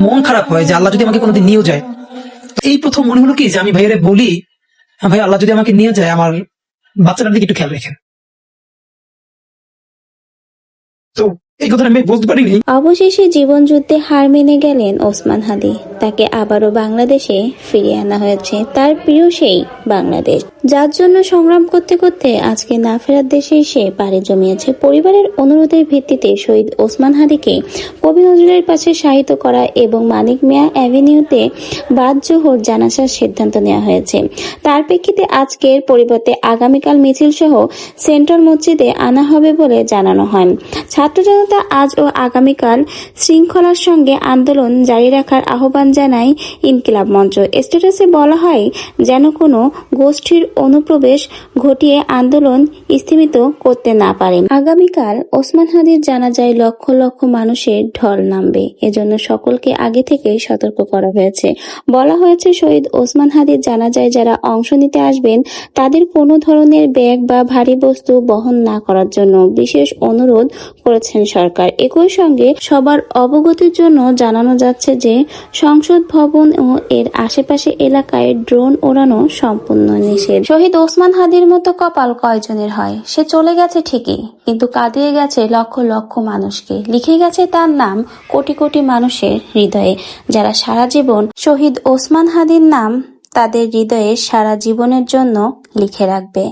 মন খারাপ হয় যে আল্লাহ যদি আমাকে কোনোদিন নিয়েও যায়। এই প্রথম মনে হলো কি যে আমি ভাইয়ারে বলি, হ্যাঁ ভাই, আল্লাহ যদি আমাকে নিয়ে যায় আমার বাচ্চাটার দিকে একটু খেয়াল রেখেন। তো এই কথাটা আমি বলতে পারিনি। অবশেষে জীবনযুদ্ধে হার মেনে গেলেন ওসমান হাদি। তাকে আবারও বাংলাদেশে ফিরিয়ে আনা হয়েছে, তার প্রিয় সেই বাংলাদেশ, যার জন্য সংগ্রাম করতে করতে আজকে না ফেরার দেশে এসে পাড়ি জমিয়েছে। পরিবারের অনুরোধের ভিত্তিতে শহীদ ওসমান হাদিকে কবি নজরুলের পাশে শায়িত করা এবং মানিক মিয়া অ্যাভিনিউতে বাদ জোহর জানাজার সিদ্ধান্ত নেওয়া হয়েছে। তার প্রেক্ষিতে আজকের পরিবর্তে আগামীকাল মিছিল সহ সেন্ট্রাল মসজিদে আনা হবে বলে জানানো হয়। ছাত্র জনতা আজ ও আগামীকাল শৃঙ্খলার সঙ্গে আন্দোলন জারি রাখার আহ্বান জানায় ইনকিলাব মঞ্চ। স্ট্যাটাসে বলা হয় যেন কোনো গোষ্ঠীর অনুপ্রবেশ ঘটিয়ে আন্দোলন স্থিমিত করতে না পারে। আগামীকাল ওসমান হাদির জানাজায় লক্ষ লক্ষ মানুষের ঢল নামবে, এজন্য সকলকে আগে থেকে সতর্ক করা হয়েছে। বলা হয়েছে শহীদ ওসমান হাদির জানাজায় যারা অংশ নিতে আসবেন তাদের কোনো ধরনের ব্যাগ বা ভারী বস্তু বহন না করার জন্য বিশেষ অনুরোধ করেছেন সরকার। একই সঙ্গে সবার অবগতির জন্য জানানো যাচ্ছে যে সংসদ ভবন ও এর আশেপাশে এলাকায় ড্রোন ওড়ানো সম্পূর্ণ নিষেধ। শহীদ ওসমান হাদির মতো কপাল কয়জনের হয়? সে চলে গেছে ঠিকই, কিন্তু কাঁদিয়ে গেছে লক্ষ লক্ষ মানুষকে, লিখে গেছে তার নাম কোটি কোটি মানুষের হৃদয়ে, যারা সারা জীবন শহীদ ওসমান হাদির নাম তাদের হৃদয়ে সারা জীবনের জন্য লিখে রাখবে।